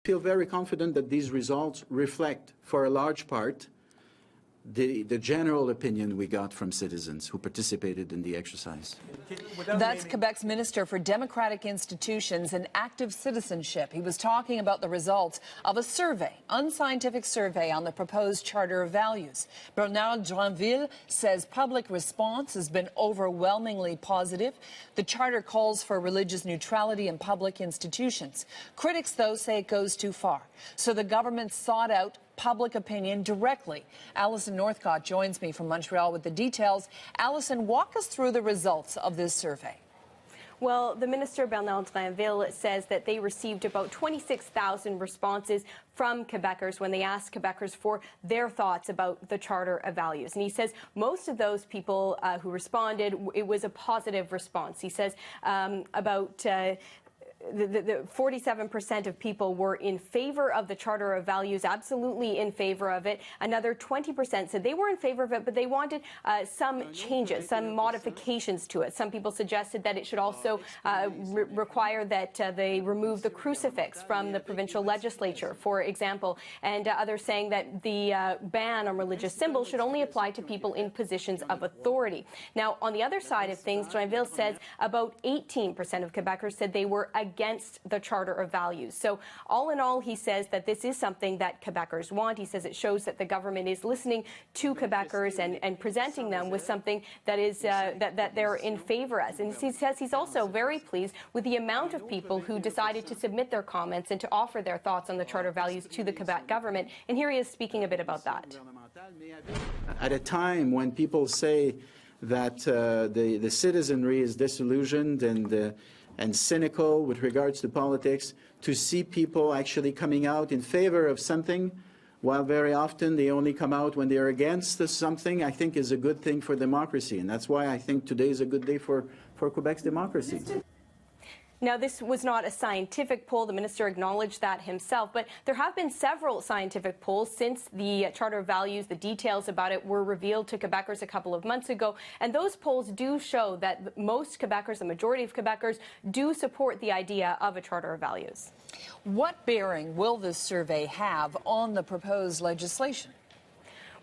I feel very confident that these results reflect, for a large part, the general opinion we got from citizens who participated in the exercise. That's Quebec's Minister for Democratic Institutions and Active Citizenship. He was talking about the results of a survey, unscientific survey on the proposed Charter of Values. Bernard Dranville says public response has been overwhelmingly positive. The Charter calls for religious neutrality in public institutions. Critics, though, say it goes too far. So the government sought out public opinion directly. Alison Northcott joins me from Montreal with the details. Alison, walk us through the results of this survey. Well, the Minister, Bernard Dranville, says that they received about 26,000 responses from Quebecers when they asked Quebecers for their thoughts about the Charter of Values. And he says most of those people who responded, it was a positive response. He says about 47% of people were in favor of the Charter of Values, absolutely in favor of it. Another 20% said they were in favor of it, but they wanted some changes, some modifications to it. Some people suggested that it should also require that they remove the crucifix from the provincial legislature, for example, and others saying that the ban on religious symbols should only apply to people in positions of authority. Now, on the other side of things, Dranville says about 18% of Quebecers said they were against the Charter of Values. So all in all, he says that this is something that Quebecers want. He says it shows that the government is listening to Quebecers and presenting them with something that is that they're in favor of. And he says he's also very pleased with the amount of people who decided to submit their comments and to offer their thoughts on the Charter of Values to the Quebec government. And here he is speaking a bit about that. At a time when people say that the citizenry is disillusioned and cynical with regards to politics, to see people actually coming out in favor of something, while very often they only come out when they're against something, I think is a good thing for democracy. And that's why I think today is a good day for Quebec's democracy. Now, this was not a scientific poll. The minister acknowledged that himself. But there have been several scientific polls since the Charter of Values. The details about it were revealed to Quebecers a couple of months ago. And those polls do show that most Quebecers, the majority of Quebecers, do support the idea of a Charter of Values. What bearing will this survey have on the proposed legislation?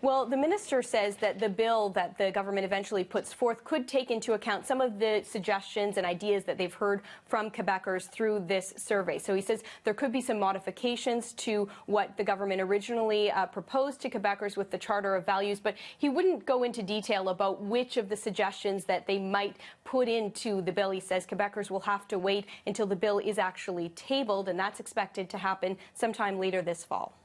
Well, the minister says that the bill that the government eventually puts forth could take into account some of the suggestions and ideas that they've heard from Quebecers through this survey. So he says there could be some modifications to what the government originally proposed to Quebecers with the Charter of Values, but he wouldn't go into detail about which of the suggestions that they might put into the bill. He says Quebecers will have to wait until the bill is actually tabled, and that's expected to happen sometime later this fall.